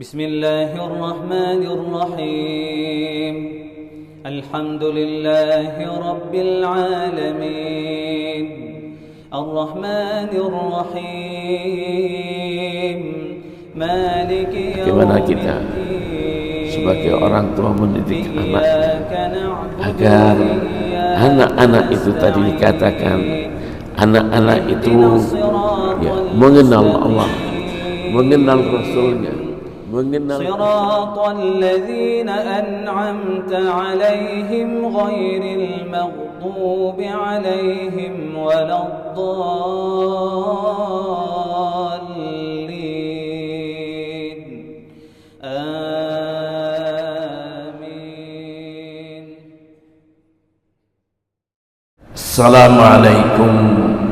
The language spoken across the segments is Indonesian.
بسم الله الرحمن الرحيم الحمد لله رب العالمين الرحمن الرحيم مالك يوم Bagaimana kita sebagai orang tua mendidik anak agar anak-anak itu tadi dikatakan anak-anak itu mengenal Allah, mengenal Rasulnya, mengenal صراط الذين أنعمت عليهم غير المغضوب عليهم ولا الضالين آمين. Assalamualaikum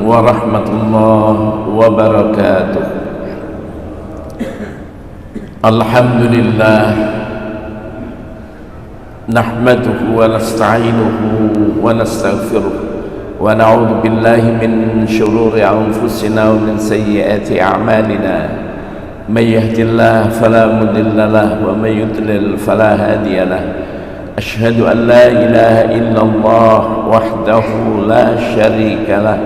warahmatullahi wabarakatuh. Alhamdulillah nahmaduhu wa nasta'inuhu wa nastaghfiruh wa na'udzu billahi min shururi anfusina wa min sayyiati a'malina may yahdihillahu fala mudilla lahu wa may yudlil fala hadiya lahu ashhadu an la ilaha illallah wahdahu la syarika lahu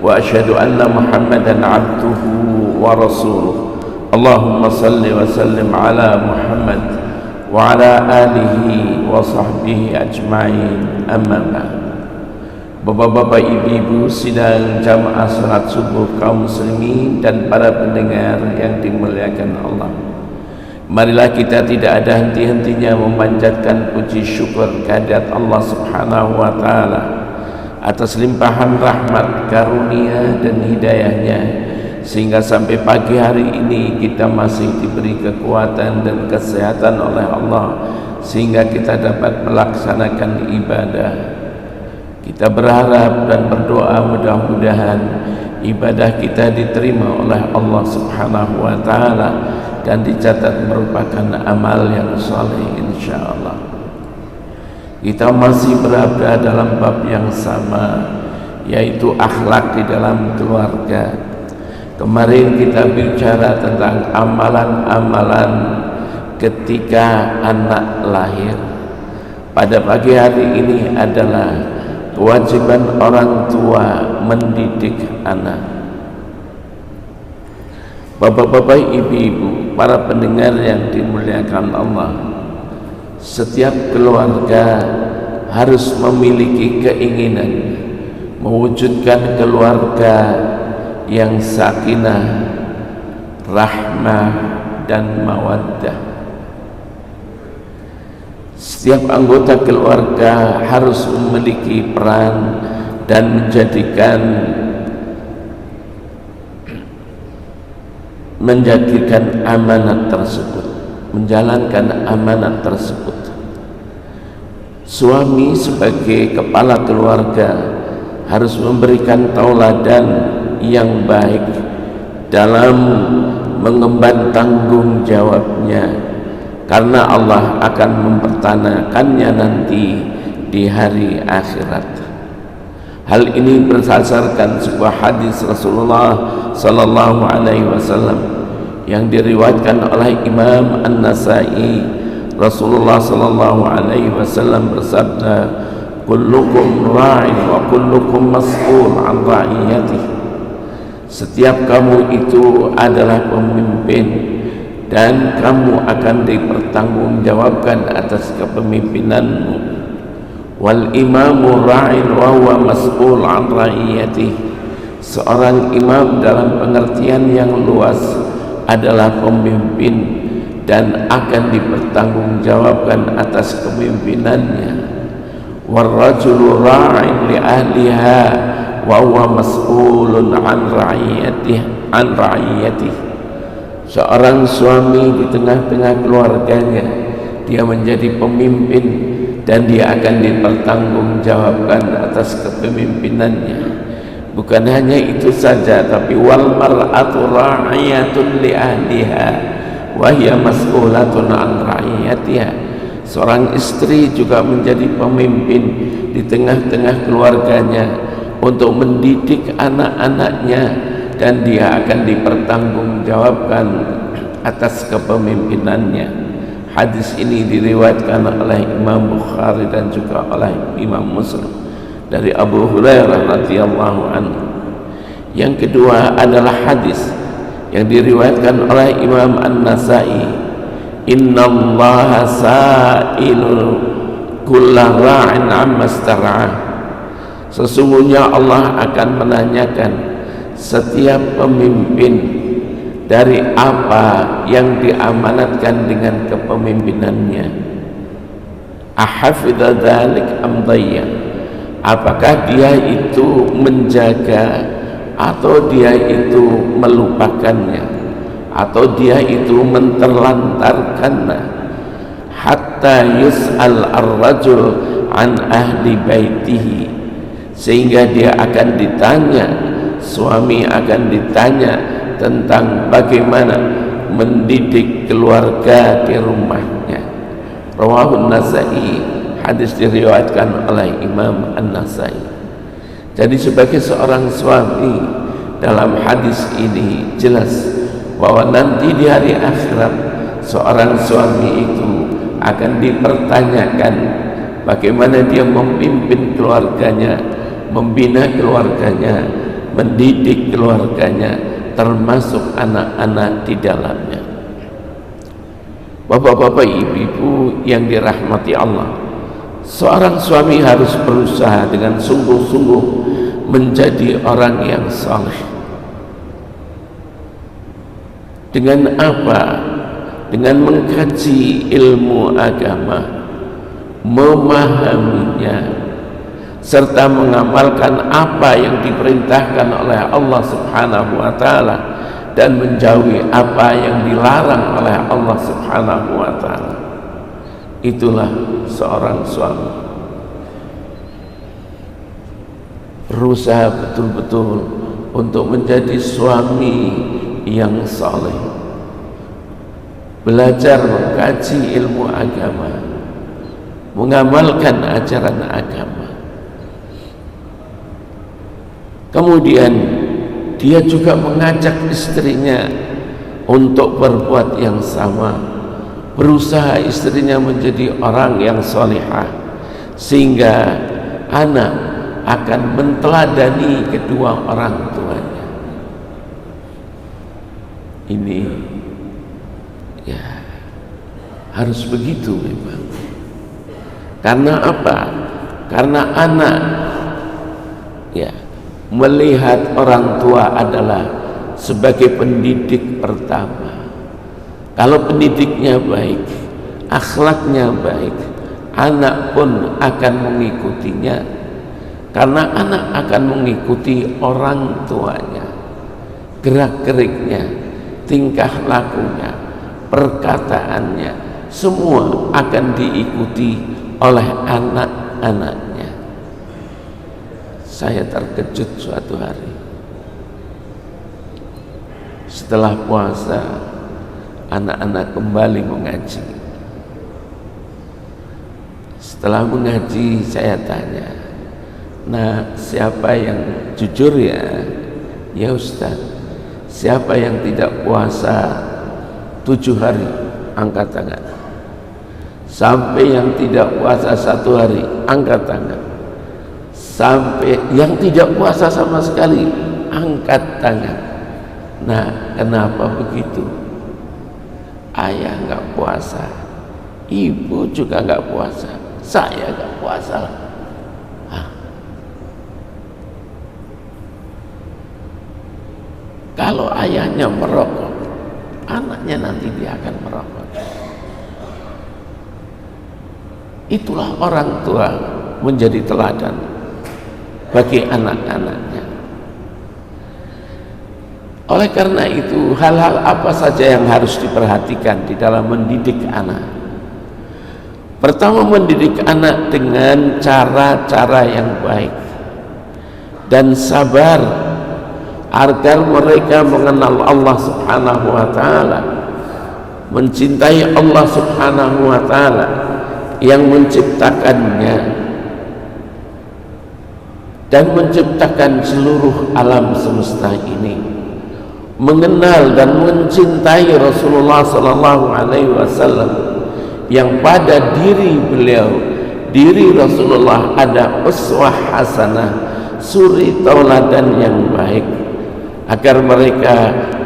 wa ashhadu anna muhammadan 'abduhu wa rasuluh. Allahumma salli wa sallim ala Muhammad wa ala alihi wa sahbihi ajma'in, amma ba'd. Bapak-bapak, ibu-ibu sidang jamaah salat subuh kaum muslimin dan para pendengar yang dimuliakan Allah, marilah kita tidak ada henti-hentinya memanjatkan puji syukur kehadirat Allah subhanahu wa ta'ala atas limpahan rahmat, karunia dan hidayahnya, sehingga sampai pagi hari ini kita masih diberi kekuatan dan kesehatan oleh Allah sehingga kita dapat melaksanakan ibadah. Kita berharap dan berdoa mudah-mudahan ibadah kita diterima oleh Allah subhanahu wa ta'ala dan dicatat merupakan amal yang saleh insyaallah. Kita masih berada dalam bab yang sama, yaitu akhlak di dalam keluarga. Kemarin kita bicara tentang amalan-amalan ketika anak lahir. Pada pagi hari ini adalah kewajiban orang tua mendidik anak. Bapak-bapak, ibu-ibu, para pendengar yang dimuliakan Allah, setiap keluarga harus memiliki keinginan mewujudkan keluarga yang sakinah, rahmah dan mawaddah. Setiap anggota keluarga harus memiliki peran dan menjadikan amanat tersebut, menjalankan amanat tersebut. Suami sebagai kepala keluarga harus memberikan tauladan yang baik dalam mengemban tanggung jawabnya, karena Allah akan mempertanyakannya nanti di hari akhirat. Hal ini berdasarkan sebuah hadis Rasulullah sallallahu alaihi wasallam yang diriwayatkan oleh Imam An-Nasa'i. Rasulullah sallallahu alaihi wasallam bersabda, kullukum ra'in wa kullukum mas'ul an ra'iyatihi. Setiap kamu itu adalah pemimpin dan kamu akan dipertanggungjawabkan atas kepemimpinanmu. Wal imamu ra'in wa huwa mas'ul an ra'iyatihi. Seorang imam dalam pengertian yang luas adalah pemimpin dan akan dipertanggungjawabkan atas kepemimpinannya. Wal rajulu ra'in li ahliha wa huwa mas'ulun an ra'iyatihi. Seorang suami di tengah-tengah keluarganya, dia menjadi pemimpin dan dia akan dipertanggungjawabkan atas kepemimpinannya. Bukan hanya itu saja, tapi wal mar'atu ra'iyatun li ahliha wa hiya mas'ulatun an ra'iyatiha. Seorang istri juga menjadi pemimpin di tengah-tengah keluarganya untuk mendidik anak-anaknya dan dia akan dipertanggungjawabkan atas kepemimpinannya. Hadis ini diriwayatkan oleh Imam Bukhari dan juga oleh Imam Muslim dari Abu Hurairah radhiyallahu anhu. Yang kedua adalah hadis yang diriwayatkan oleh Imam An-Nasai, innallaha sa'ilul kulla ra'in amma stara'ah. Sesungguhnya Allah akan menanyakan setiap pemimpin dari apa yang diamanatkan dengan kepemimpinannya. Ahafidha dzalik am dhayya, apakah dia itu menjaga atau dia itu melupakannya atau dia itu menterlantarkannya. Hatta yus'al ar-rajul an ahli baitihi, sehingga dia akan ditanya, suami akan ditanya tentang bagaimana mendidik keluarga di rumahnya. Rawahun Nasai, hadis diriwayatkan oleh Imam An-Nasai. Jadi sebagai seorang suami, dalam hadis ini jelas bahwa nanti di hari akhirat seorang suami itu akan dipertanyakan bagaimana dia memimpin keluarganya, membina keluarganya, mendidik keluarganya, termasuk anak-anak di dalamnya. Bapak-bapak, ibu-ibu yang dirahmati Allah, seorang suami harus berusaha dengan sungguh-sungguh menjadi orang yang saleh. Dengan apa? Dengan mengkaji ilmu agama, memahaminya, serta mengamalkan apa yang diperintahkan oleh Allah Subhanahu wa ta'ala dan menjauhi apa yang dilarang oleh Allah Subhanahu wa ta'ala. Itulah seorang suami. Berusaha betul-betul untuk menjadi suami yang saleh, belajar mengkaji ilmu agama, mengamalkan ajaran agama. Kemudian dia juga mengajak istrinya untuk berbuat yang sama, berusaha istrinya menjadi orang yang salihah, sehingga anak akan menteladani kedua orang tuanya. Ini ya harus begitu memang. Karena apa? Karena anak ya melihat orang tua adalah sebagai pendidik pertama. Kalau pendidiknya baik, akhlaknya baik, anak pun akan mengikutinya, karena anak akan mengikuti orang tuanya. Gerak-geriknya, tingkah lakunya, perkataannya, semua akan diikuti oleh anak-anaknya. Saya terkejut suatu hari setelah puasa, anak-anak kembali mengaji. Setelah mengaji saya tanya, nah siapa yang jujur ya? Ya Ustaz. Siapa yang tidak puasa 7 hari? Angkat tangan. Sampai yang tidak puasa 1 hari, angkat tangan. Sampai yang tidak puasa sama sekali, angkat tangan. Nah, kenapa begitu? Ayah nggak puasa, ibu juga nggak puasa, saya nggak puasa. Kalau ayahnya merokok, anaknya nanti dia akan merokok. Itulah orang tua menjadi teladan bagi anak-anaknya. Oleh karena itu, hal-hal apa saja yang harus diperhatikan di dalam mendidik anak? Pertama, mendidik anak dengan cara-cara yang baik dan sabar agar mereka mengenal Allah Subhanahu wa ta'ala, mencintai Allah Subhanahu wa ta'ala yang menciptakannya dan menciptakan seluruh alam semesta ini, mengenal dan mencintai Rasulullah sallallahu alaihi wasallam, yang pada diri beliau, diri Rasulullah ada uswah hasanah, suri tauladan yang baik, agar mereka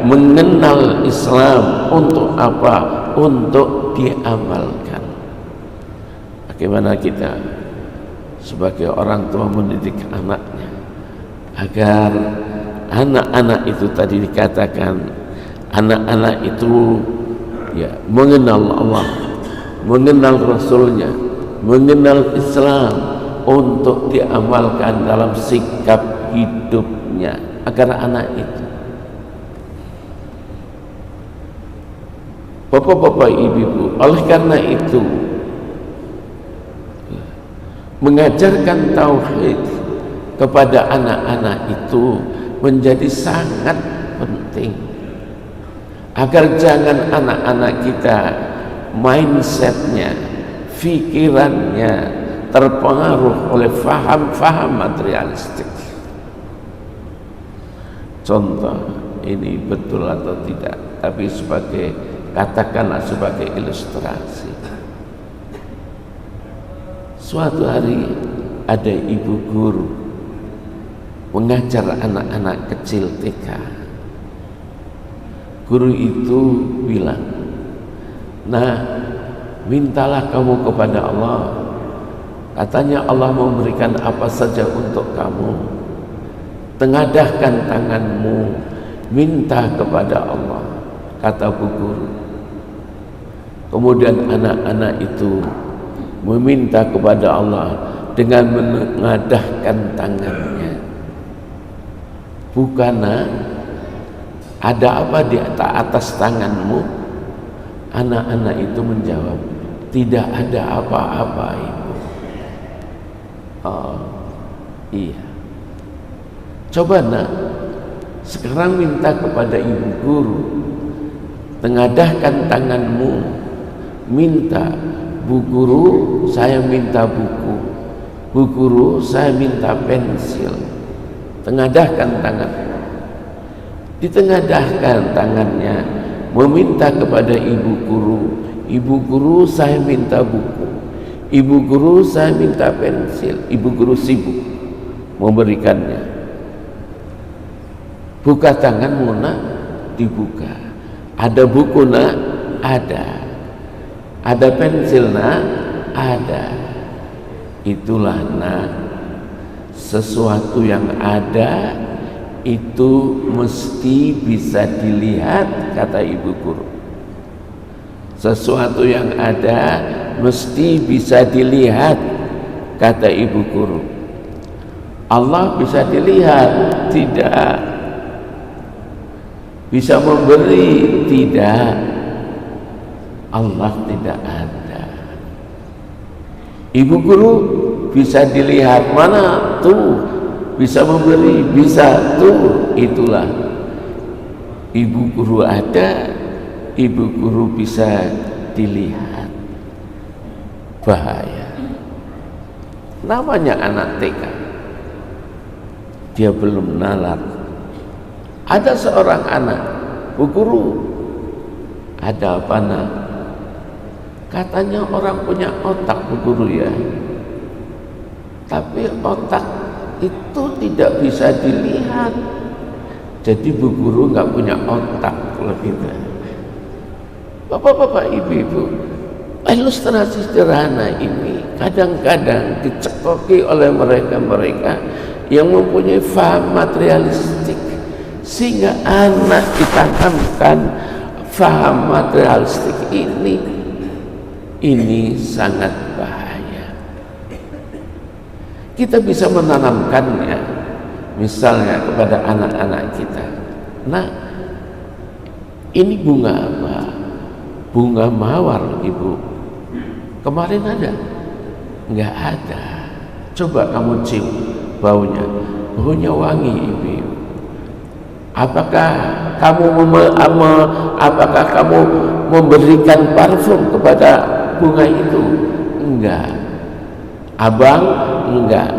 mengenal Islam untuk apa? Untuk diamalkan. Bagaimana kita sebagai orang tua mendidik anaknya agar anak-anak itu, tadi dikatakan anak-anak itu ya mengenal Allah, mengenal Rasulnya, mengenal Islam, untuk diamalkan dalam sikap hidupnya, agar anak itu, bapak-bapak, ibu-ibu, oleh karena itu mengajarkan tauhid kepada anak-anak itu menjadi sangat penting, agar jangan anak-anak kita mindsetnya, pikirannya terpengaruh oleh faham-faham materialistik. Contoh, ini betul atau tidak, tapi katakanlah sebagai ilustrasi. Suatu hari ada ibu guru mengajar anak-anak kecil TK. Guru itu bilang, "Nah, mintalah kamu kepada Allah. Katanya Allah memberikan apa saja untuk kamu. Tengadahkan tanganmu, minta kepada Allah," kata bu guru. Kemudian anak-anak itu meminta kepada Allah dengan mengadahkan tangannya. "Bukanlah ada apa di atas tanganmu?" Anak-anak itu menjawab, "Tidak ada apa-apa, Ibu." Oh iya, coba nak, sekarang minta kepada ibu guru, tengadahkan tanganmu, minta, "Bu guru, saya minta buku. Bu guru, saya minta pensil." Tengadahkan tangan. Ditengadahkan tangannya, meminta kepada ibu guru, "Ibu guru, saya minta buku. Ibu guru, saya minta pensil." Ibu guru sibuk memberikannya. "Buka tanganmu nak." Dibuka. "Ada buku nak?" "Ada." "Ada pensil nak?" "Ada." Itulah nak, sesuatu yang ada itu mesti bisa dilihat, kata ibu guru. Sesuatu yang ada mesti bisa dilihat, kata ibu guru. Allah bisa dilihat? Tidak. Bisa memberi? Tidak. Allah tidak ada. Ibu guru bisa dilihat, mana tuh bisa memberi, bisa tuh, itulah ibu guru ada, ibu guru bisa dilihat. Bahaya. Namanya anak TK, dia belum nalar. Ada seorang anak, "Bu guru, ada apa nak?" Katanya orang punya otak, Bu guru ya, tapi otak itu tidak bisa dilihat. Jadi bu guru nggak punya otak kalau gitu. Bapak-bapak, ibu-ibu, ilustrasi sederhana ini kadang-kadang dicekoki oleh mereka-mereka yang mempunyai faham materialistik, sehingga anak ditanamkan faham materialistik ini sangat bahaya. Kita bisa menanamkannya misalnya kepada anak-anak kita. Nah, ini bunga apa? Bunga mawar, ibu. Kemarin ada? Enggak ada. Coba kamu cium baunya. Baunya wangi, ibu. Apakah kamu memberikan parfum kepada bunga itu? Enggak. Abang? Enggak.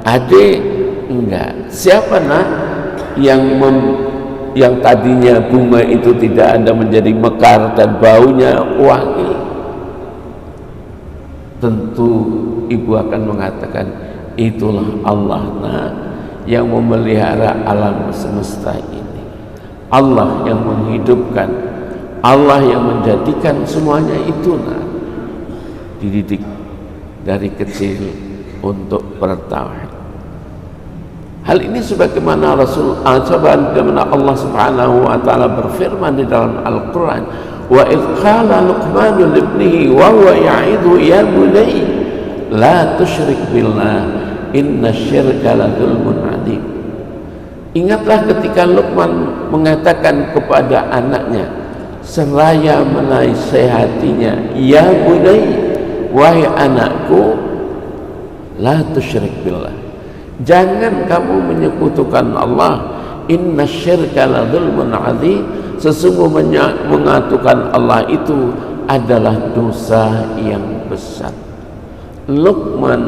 Adik? Enggak. Siapa nak yang yang tadinya bunga itu tidak ada menjadi mekar dan baunya wangi. Tentu ibu akan mengatakan, itulah Allah yang memelihara alam semesta ini, Allah yang menghidupkan, Allah yang menjadikan semuanya itu dididik dari kecil untuk bertauhid. Hal ini sebagaimana sebagaimana Allah Subhanahu wa taala berfirman di dalam Al-Qur'an, wa idz qala Luqman li ibnihi wa huwa ya'idhu ya bunayya la tusyrik billah innasyirka la dzulmun 'adzim. Ingatlah ketika Luqman mengatakan kepada anaknya seraya menasihatinya, ya bunayya, wahai anakku, la tusyrik billah, jangan kamu menyekutukan Allah, innasyirka la dzulmun 'adzim, sesungguhnya mengatukan Allah itu adalah dosa yang besar. Luqman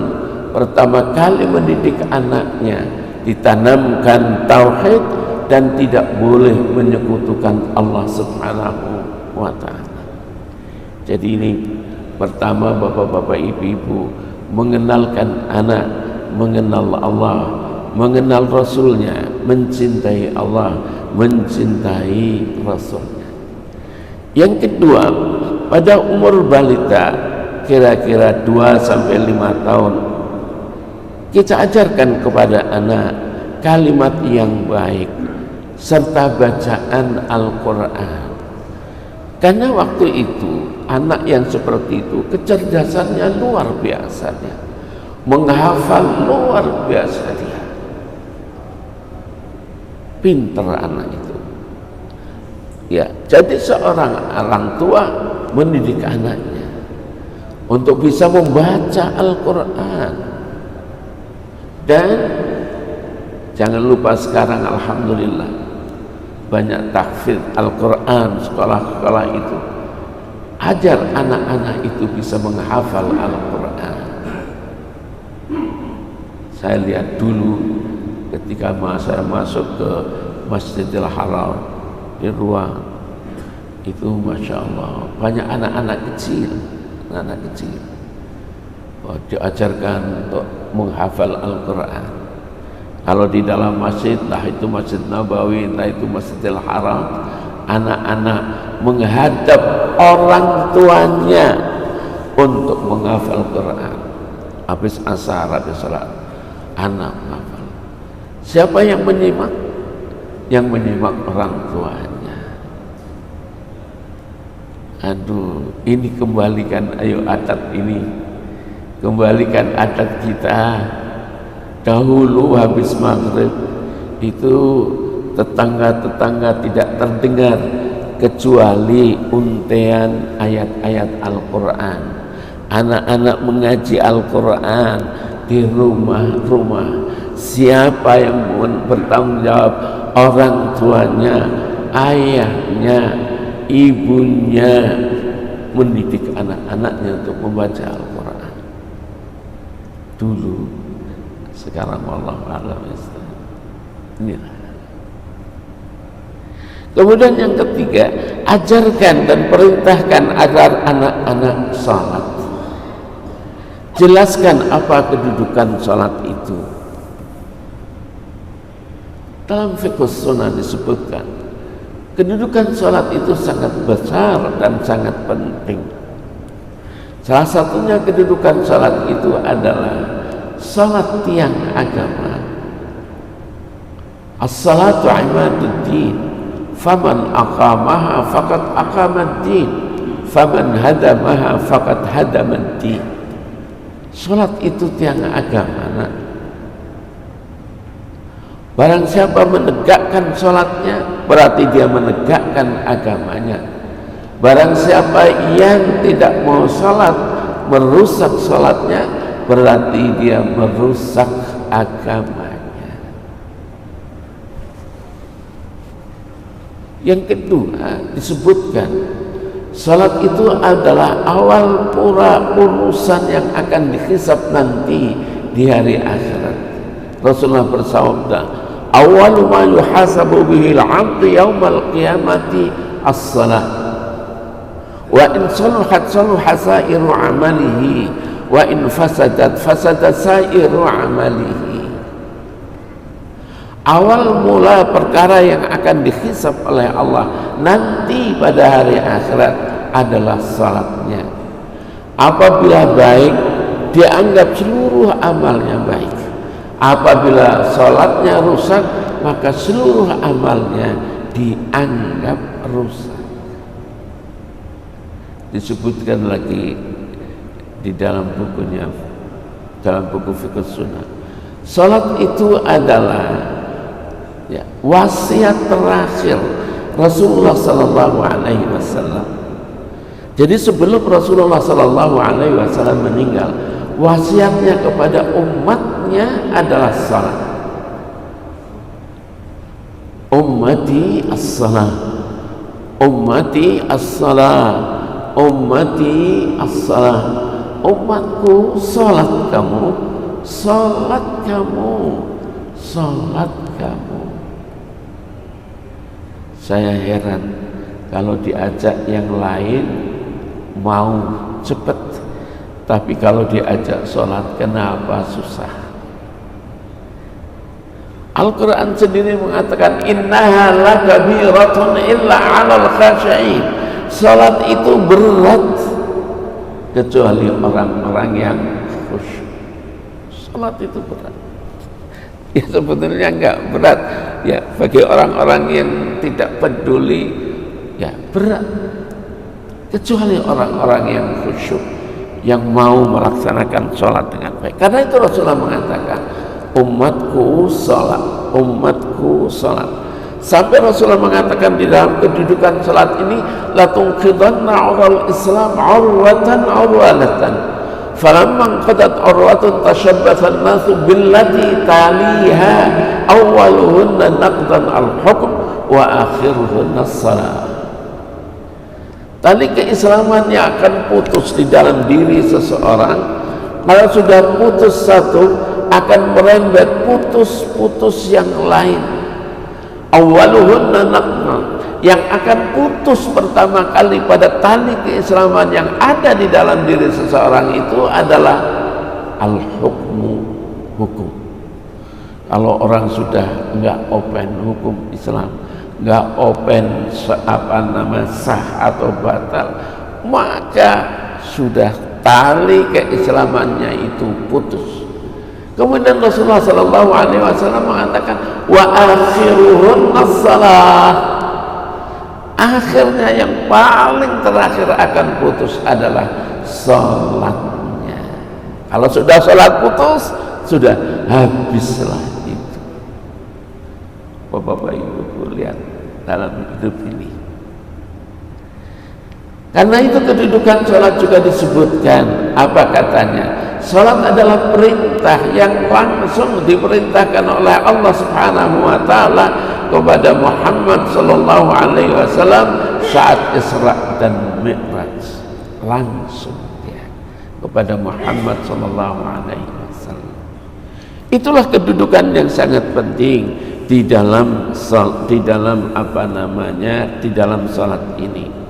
pertama kali mendidik anaknya ditanamkan tauhid dan tidak boleh menyekutukan Allah Subhanahu wa ta'ala. Jadi ini pertama, bapak-bapak, ibu-ibu, mengenalkan anak mengenal Allah, mengenal Rasulnya, mencintai Allah, mencintai Rasulnya. Yang kedua, pada umur balita kira-kira 2-5 tahun, kita ajarkan kepada anak kalimat yang baik serta bacaan Al-Quran. Karena waktu itu anak yang seperti itu kecerdasannya luar biasa, dia menghafal luar biasa, dia pinter anak itu. Ya, jadi seorang orang tua mendidik anaknya untuk bisa membaca Al-Quran. Dan jangan lupa sekarang alhamdulillah banyak tahfidz Al-Quran, sekolah-sekolah itu ajar anak-anak itu bisa menghafal Al-Quran. Saya lihat dulu ketika saya masuk ke Masjidil Haram, di ruang itu Masya Allah banyak anak-anak kecil, diajarkan untuk menghafal Al-Quran. Kalau di dalam masjid, entah itu Masjid Nabawi, entah itu Masjidil Haram, anak-anak menghadap orang tuanya untuk menghafal Quran. Habis asar, habis salat, anak menghafal. Siapa yang menyimak? Yang menyimak orang tuanya. Aduh, ini kembalikan, ayo adat ini, kembalikan adat kita. Dahulu habis maghrib itu tetangga-tetangga tidak terdengar kecuali untean ayat-ayat Al-Quran. Anak-anak mengaji Al-Quran di rumah-rumah. Siapa yang bertanggung jawab? Orang tuanya, ayahnya, ibunya mendidik anak-anaknya untuk membaca Al-Quran dulu. Sekarang wallahu a'lam. Inilah. Kemudian yang ketiga, ajarkan dan perintahkan agar anak-anak salat. Jelaskan apa kedudukan salat itu. Dalam fiqh sunnah disebutkan kedudukan salat itu sangat besar dan sangat penting. Salah satunya kedudukan salat itu adalah salat tiang agama. As-salatu imaduddin, faman aqamaha faqad aqamad-din, faman hadamaha faqad hadamad-din. Salat itu tiang agama. Barang siapa menegakkan salatnya, berarti dia menegakkan agamanya. Barang siapa yang tidak mau salat, merusak salatnya, berarti dia merusak agamanya. Yang kedua disebutkan salat itu adalah awal pura urusan yang akan dihisab nanti di hari akhirat. Rasulullah bersabda, awwalu ma yuhasabu bihi al-'abdu yaumal qiyamati as-salah wa in salahat salaha sa'iru 'amalihi wa in fasadat fasada sa'iru 'amalihi. Awal mula perkara yang akan dihisab oleh Allah nanti pada hari akhirat adalah salatnya. Apabila baik, dianggap seluruh amalnya baik. Apabila salatnya rusak, maka seluruh amalnya dianggap rusak. Disebutkan lagi di dalam bukunya, dalam buku Fiqh Sunnah, salat itu adalah wasiat terakhir Rasulullah sallallahu alaihi wasallam. Jadi sebelum Rasulullah sallallahu alaihi wasallam meninggal, wasiatnya kepada umatnya adalah salat. Ummati as-salah, ummati as-salah, ummati as-salah. Umatku, salat kamu, salat kamu, salat kamu. Saya heran kalau diajak yang lain mau cepat, tapi kalau diajak sholat kenapa susah? Al-Quran sendiri mengatakan innaha lakabiratun illa 'alal khashi'in. Sholat itu berat kecuali orang-orang yang khusyuk. Sholat itu berat. Ya sebetulnya enggak berat ya bagi orang-orang yang tidak peduli, ya berat kecuali orang-orang yang khusyuk, yang mau melaksanakan sholat dengan baik. Karena itu Rasulullah mengatakan umatku sholat, umatku sholat. Sampai Rasulullah mengatakan di dalam kedudukan sholat ini, la tunqidanna 'ural Islam 'urwatan 'urwalatan falamma qadat 'urwatun tashabbatha an-nasu billati taliha awwaluhunna naqdan al-hukm wa akhiruhunna as-salah. Tali keislaman yang akan putus di dalam diri seseorang, kalau sudah putus satu akan merembet putus-putus yang lain. Awwaluhunna naqdan, yang akan putus pertama kali pada tali keislaman yang ada di dalam diri seseorang itu adalah al-hukmu, hukum. Kalau orang sudah enggak open hukum Islam, enggak open sah atau batal, maka sudah tali keislamannya itu putus. Kemudian Rasulullah sallallahu alaihi wasallam mengatakan wa akhiruhun as-salah. Akhirnya yang paling terakhir akan putus adalah salatnya. Kalau sudah salat putus, sudah habislah itu. Bapak Ibu lihat dalam hidup ini. Karena itu kedudukan sholat juga disebutkan. Apa katanya? Sholat adalah perintah yang langsung diperintahkan oleh Allah Subhanahu wa Ta'ala kepada Muhammad sallallahu alaihi wasallam saat Isra dan Mi'raj. Langsung ya kepada Muhammad sallallahu alaihi wasallam. Itulah kedudukan yang sangat penting di dalam di dalam salat ini.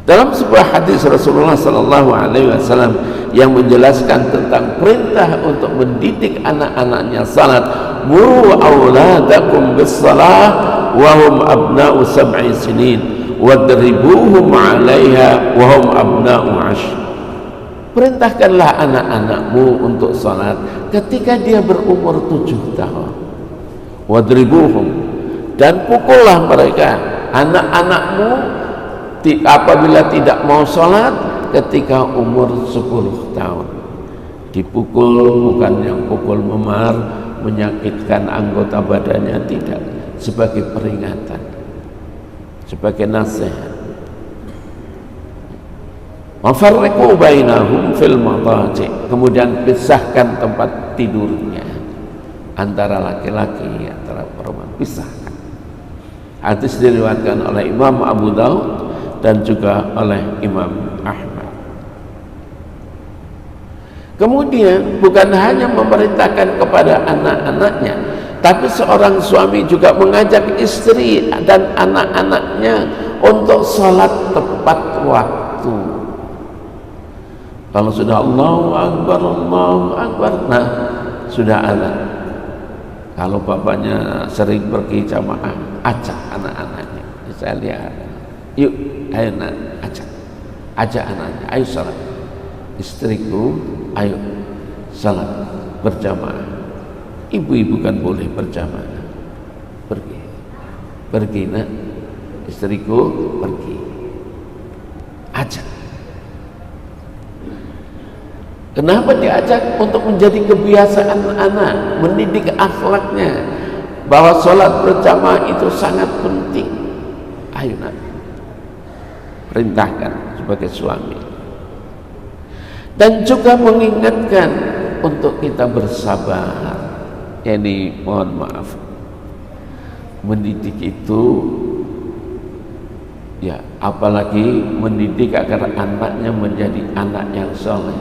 Dalam sebuah hadis Rasulullah sallallahu alaihi wasallam yang menjelaskan tentang perintah untuk mendidik anak-anaknya salat, muru auladakum bis-salah wa hum abna'u sab'i sinin wadribuhum 'alaiha wa hum abna'u 'ashr. Perintahkanlah anak-anakmu untuk salat ketika dia berumur 7 tahun. Wadribuhum, dan pukullah mereka, anak-anakmu apabila tidak mau sholat ketika umur 10 tahun. Dipukul bukan yang pukul memar, menyakitkan anggota badannya, tidak, sebagai peringatan, sebagai nasihat. Wafarriqu bainahum fil madaji', kemudian pisahkan tempat tidurnya antara laki-laki antara perempuan, pisahkan. Hadis diriwayatkan oleh Imam Abu Daud dan juga oleh Imam Ahmad. Kemudian bukan hanya memerintahkan kepada anak-anaknya, Tapi seorang suami juga mengajak istri dan anak-anaknya untuk sholat tepat waktu. Kalau sudah Allahu Akbar, nah sudah azan. Kalau bapaknya sering pergi jamaah, ajak anak-anaknya. Saya lihat, yuk, ayo nak, ajak anaknya, ayo sholat. Istriku, ayo sholat berjamaah. Ibu-ibu kan boleh berjamaah. Pergi nak, istriku pergi. Ajak. Kenapa diajak? Untuk menjadi kebiasaan anak, mendidik akhlaknya, bahwa sholat berjamaah itu sangat penting. Ayo nak, perintahkan sebagai suami. Dan juga mengingatkan untuk kita bersabar. Ini mohon maaf, mendidik itu ya, apalagi mendidik agar anaknya menjadi anak yang soleh.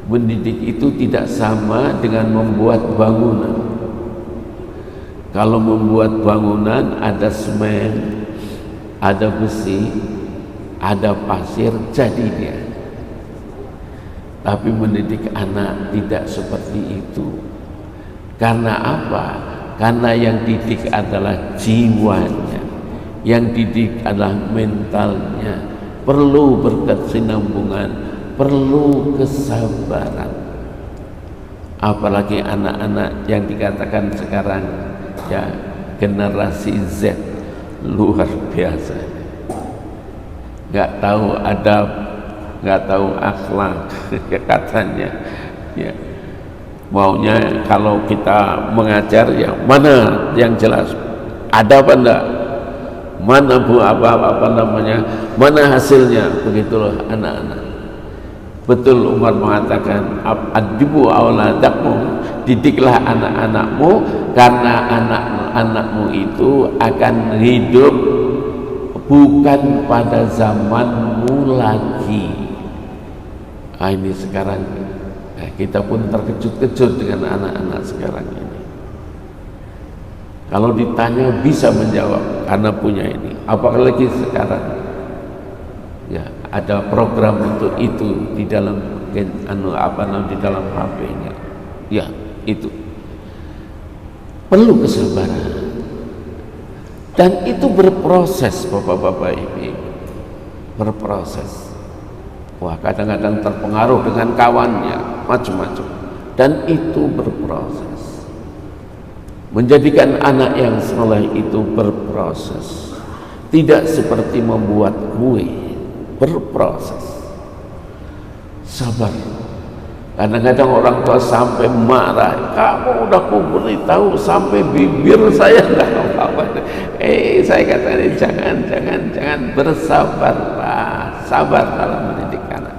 Mendidik itu tidak sama dengan membuat bangunan. Kalau membuat bangunan ada semen, ada besi, ada pasir, jadi dia. Tapi mendidik anak tidak seperti itu. Karena apa? Karena yang didik adalah jiwanya, yang didik adalah mentalnya. Perlu berkesinambungan, perlu kesabaran. Apalagi anak-anak yang dikatakan sekarang ya generasi Z, luar biasa. Nggak tahu adab, nggak tahu akhlak katanya ya. Maunya kalau kita mengajar ya mana yang jelas, ada apa enggak, mana bu apa namanya, mana hasilnya, begitulah anak-anak. Betul Umar mengatakan, adibu auladakum, didiklah anak-anakmu, karena anak-anakmu itu akan hidup bukan pada zamanmu lagi. Nah, ini sekarang kita pun terkejut-kejut dengan anak-anak sekarang ini. Kalau ditanya bisa menjawab karena punya ini. Apalagi sekarang ya ada program untuk itu di dalam di dalam HP-nya. Ya, itu perlu kesabaran. Dan itu berproses, Bapak-bapak Ibu. Berproses. Wah, kadang-kadang terpengaruh dengan kawannya, macam-macam. Dan itu berproses. Menjadikan anak yang soleh itu berproses. Tidak seperti membuat kue, berproses. Sabar. Kadang-kadang orang tua sampai marah, kamu udah aku beritahu sampai bibir saya enggak apa-apa. Saya katakan jangan bersabarlah, sabar dalam mendidik anak.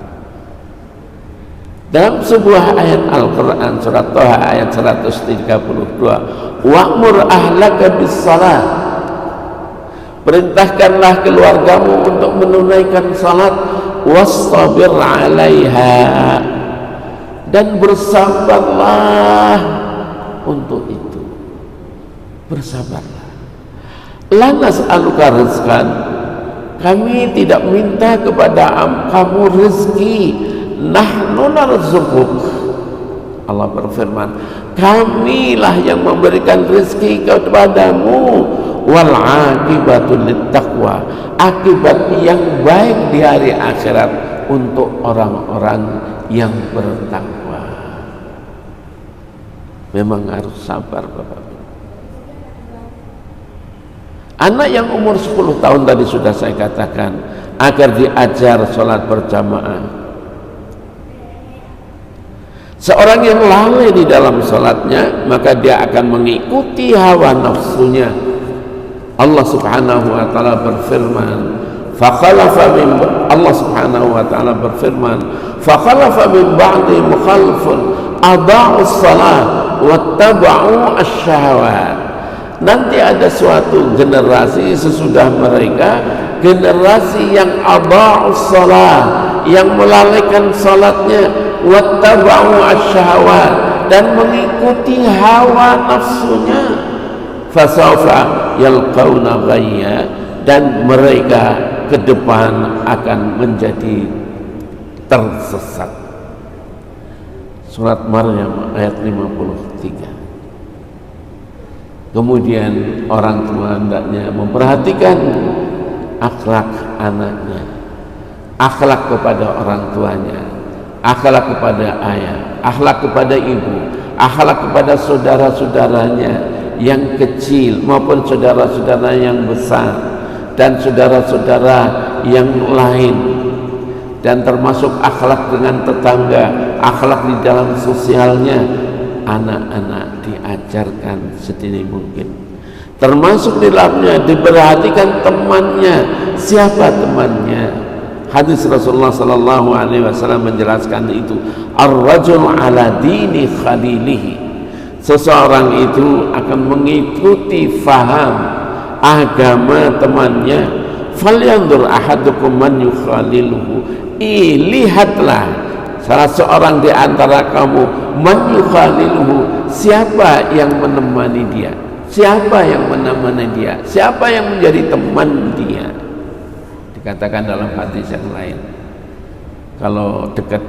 Dalam sebuah ayat Al-Quran surat Toha ayat 132, wa'mur ahlaka bis-salat, perintahkanlah keluargamu untuk menunaikan salat, wastabir 'alaiha, dan bersabarlah untuk itu. Bersabarlah. La nas'aluka rizqan, kami tidak minta kepada kamu rezeki, nahnu narzuquk. Allah berfirman, kamilah yang memberikan rezeki kepadamu, wal aqibatu littaqwa, akibat yang baik di hari akhirat untuk orang-orang yang bertakwa. Memang harus sabar, Bapak. Anak yang umur 10 tahun tadi sudah saya katakan, agar diajar sholat berjamaah. Seorang yang lalai di dalam sholatnya, maka dia akan mengikuti hawa nafsunya. Allah subhanahu wa ta'ala berfirman, Allah subhanahu wa ta'ala berfirman, fakhalafa min ba'dihim khalfun adha'us salat wattaba'u asyahawat. Nanti ada suatu generasi sesudah mereka, generasi yang adha'us salat, yang melalaikan salatnya, wattaba'u asyahawat, dan mengikuti hawa nafsunya, fasawfa yalqauna ghayya, dan mereka ke depan akan menjadi tersesat. Surat Maryam ayat 53. Kemudian orang tua hendaknya memperhatikan akhlak anaknya, akhlak kepada orang tuanya, akhlak kepada ayah, akhlak kepada ibu, akhlak kepada saudara-saudaranya yang kecil maupun saudara-saudara yang besar dan saudara-saudara yang lain, dan termasuk akhlak dengan tetangga, akhlak di dalam sosialnya. Anak-anak diajarkan sedini mungkin, termasuk di dalamnya diperhatikan temannya, siapa temannya. Hadis Rasulullah sallallahu alaihi wasallam menjelaskan itu, ar-rajul ala dini khalilihi, seseorang itu akan mengikuti faham agama temannya. Falyanzur ahadukum man yukhaliluhu, lihatlah salah seorang di antara kamu, man yukhaliluhu, siapa yang menemani dia, siapa yang menemani dia, siapa yang menjadi teman dia. Dikatakan dalam hadis yang lain, kalau dekat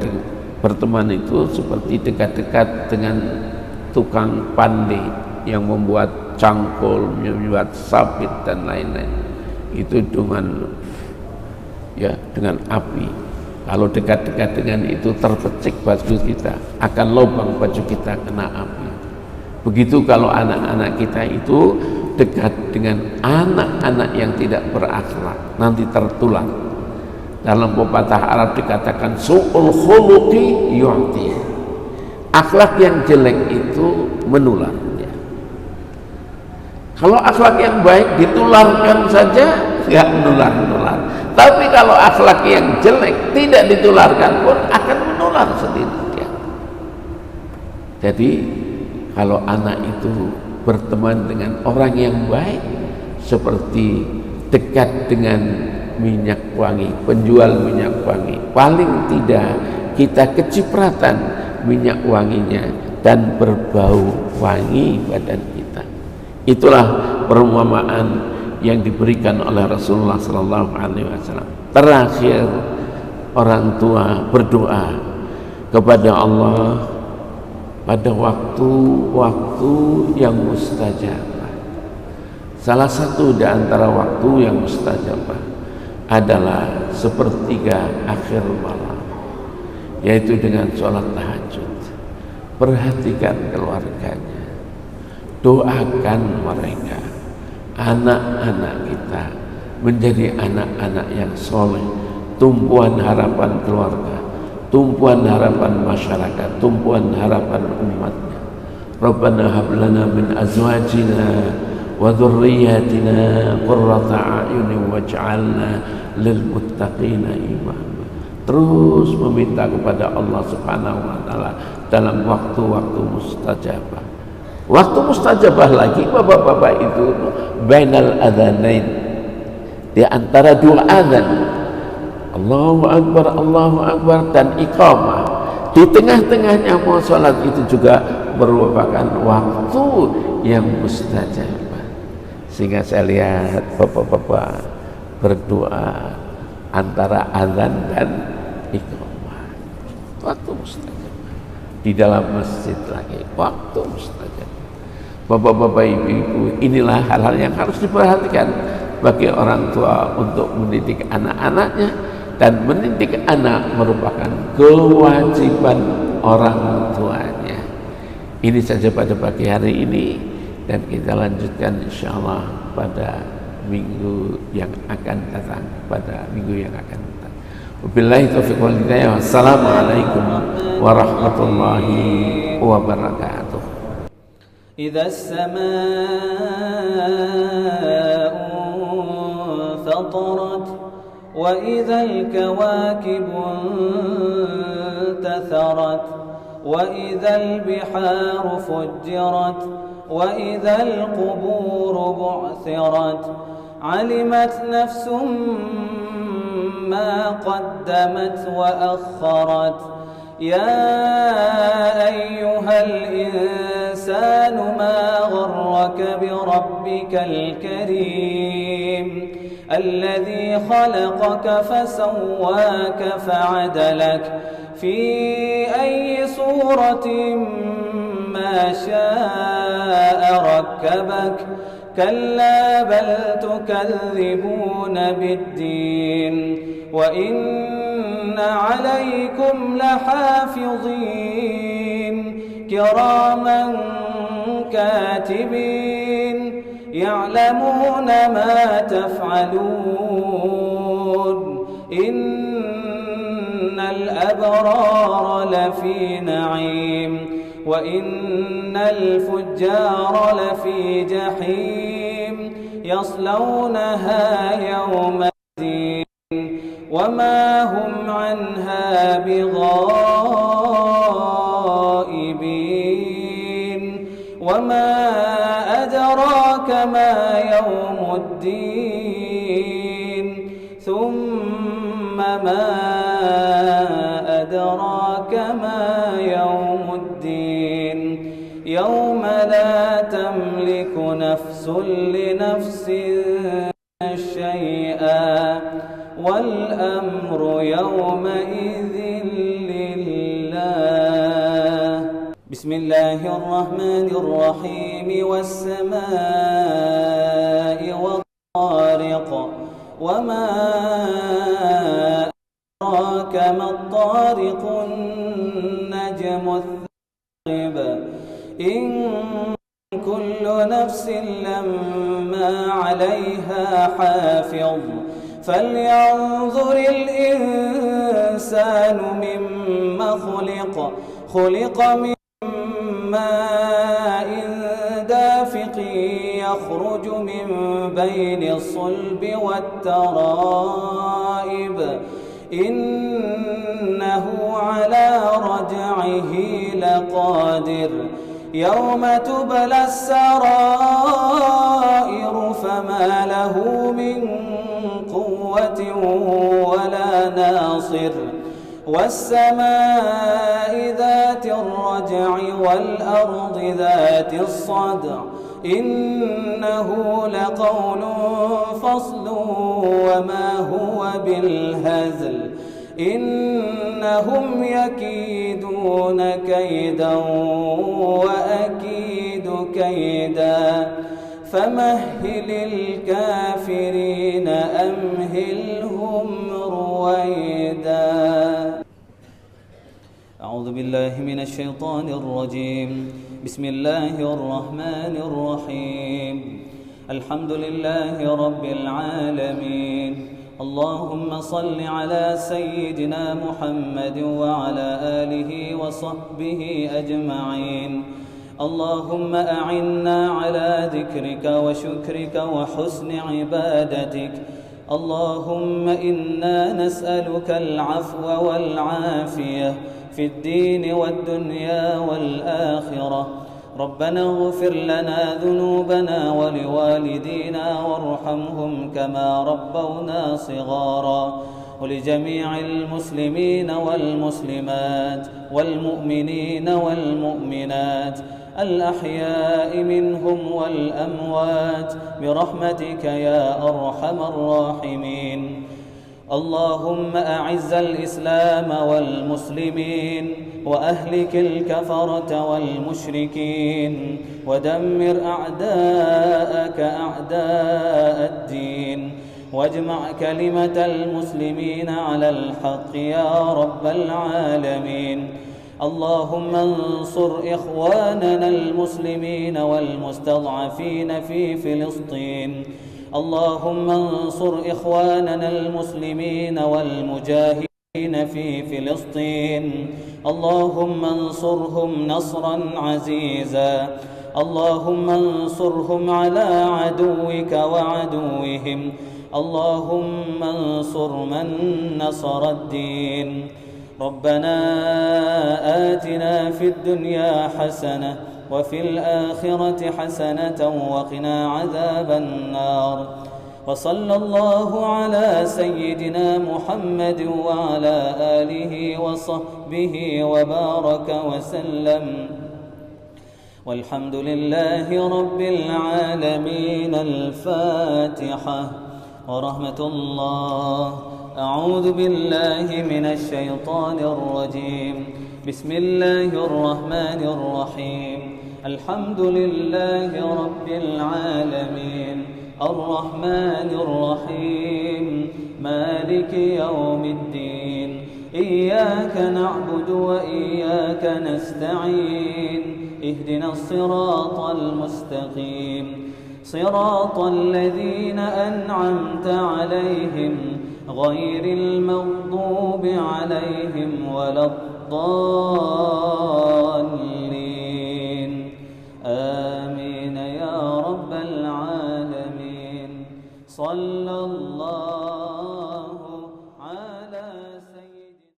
berteman itu seperti dekat-dekat dengan tukang pandai yang membuat cangkul, membuat sabit dan lain-lain. Itu dengan api. Kalau dekat-dekat dengan itu terpecik baju kita, akan lubang baju kita kena api. Begitu kalau anak-anak kita itu dekat dengan anak-anak yang tidak berakhlak, nanti tertular. Dalam pepatah Arab dikatakan su'ul khuluqi yu'ti, akhlak yang jelek itu menular. Kalau akhlak yang baik ditularkan saja, nggak menular-nular. Tapi kalau akhlak yang jelek tidak ditularkan pun akan menular sendiri. Jadi kalau anak itu berteman dengan orang yang baik, seperti dekat dengan minyak wangi, penjual minyak wangi, paling tidak kita kecipratan minyak wanginya dan berbau wangi badan kita. Itulah perumpamaan yang diberikan oleh Rasulullah sallallahu alaihi wasallam. Terakhir, orang tua berdoa kepada Allah pada waktu-waktu yang mustajabah. Salah satu di antara waktu yang mustajabah adalah sepertiga akhir malam, yaitu dengan sholat tahajud. Perhatikan keluarganya, doakan mereka, anak-anak kita menjadi anak-anak yang soleh, tumpuan harapan keluarga, tumpuan harapan masyarakat, tumpuan harapan umatnya. Rabbana hab lana min azwajina wa dhurriyyatina qurrata a'yunin waj'alna lil muttaqina imama. Terus meminta kepada Allah Subhanahu wa taala dalam waktu-waktu mustajabah. Waktu mustajabah lagi bapak-bapak itu bainal adzanain, di antara dua azan, Allahu Akbar dan iqamah, di tengah-tengahnya mau sholat itu juga merupakan waktu yang mustajabah. Sehingga saya lihat bapak-bapak berdoa antara azan dan iqamah, waktu mustajabah. Di dalam masjid lagi waktu mustajabah. Bapak-bapak, ibu-ibu, inilah hal-hal yang harus diperhatikan bagi orang tua untuk mendidik anak-anaknya, dan mendidik anak merupakan kewajiban orang tuanya. Ini saja pada pagi hari ini, dan kita lanjutkan insyaallah pada minggu yang akan datang, pada minggu yang akan datang. Wabillahi taufiq wal hidayah. Wassalamualaikum warahmatullahi wabarakatuh. إذا السماء انفطرت وإذا الكواكب انتثرت وإذا البحار فجرت وإذا القبور بعثرت علمت نفس ما قدمت وأخرت. يا أيها الإنسان ما غرك بربك الكريم الذي خلقك فسواك فعدلك في أي صورة ما شاء ركبك. كلا بل تكذبون بالدين وإن عليكم لحافظين كراما كاتبين يعلمون ما تفعلون. إن الأبرار لفي نعيم وإن الفجار لفي جحيم يصلونها يوم الدين وما هم عنها بغائبين. وما أدراك ما يوم الدين ثم ما أدراك ما يوم الدين يوم لا تملك نفس لنفس شيئا والأمر يومئذ لله. بسم الله الرحمن الرحيم. والسماء والطارق وما أدراك ما الطارق النجم الثاقب إن كل نفس لما عليها حافظ. فلينظر الإنسان مما خلق من ماء دافق يخرج من بين الصلب والترائب إنه على رجعه لقادر. يوم تبلى السرائر فما له من قوة ولا ناصر. والسماء ذات الرجع والأرض ذات الصدع إنه لقول فصل وما هو بالهزل. إنهم يكيدون كيدا وأكيد كيدا فمهل الكافرين أمهلهم رويدا. أعوذ بالله من الشيطان الرجيم. بسم الله الرحمن الرحيم. الحمد لله رب العالمين. اللهم صل على سيدنا محمد وعلى آله وصحبه أجمعين. اللهم أعنا على ذكرك وشكرك وحسن عبادتك. اللهم إنا نسألك العفو والعافية في الدين والدنيا والآخرة. ربنا اغفر لنا ذنوبنا ولوالدينا وارحمهم كما ربونا صغارا. ولجميع المسلمين والمسلمات والمؤمنين والمؤمنات الأحياء منهم والأموات برحمتك يا أرحم الراحمين. اللهم أعز الإسلام والمسلمين وأهلك الكفرة والمشركين ودمر أعداءك أعداء الدين واجمع كلمة المسلمين على الحق يا رب العالمين. اللهم انصر إخواننا المسلمين والمستضعفين في فلسطين. اللهم انصر إخواننا المسلمين والمجاهدين في فلسطين. اللهم انصرهم نصرا عزيزا. اللهم انصرهم على عدوك وعدوهم. اللهم انصر من نصر الدين. ربنا آتنا في الدنيا حسنة وفي الآخرة حسنة وقنا عذاب النار. وصلى الله على سيدنا محمد وعلى آله وصحبه وبارك وسلم، والحمد لله رب العالمين. الفاتحة. ورحمة الله. أعوذ بالله من الشيطان الرجيم. بسم الله الرحمن الرحيم. الحمد لله رب العالمين، الرحمن الرحيم، مالك يوم الدين. إياك نعبد وإياك نستعين. اهدنا الصراط المستقيم، صراط الذين أنعمت عليهم غير المغضوب عليهم ولا الضالين.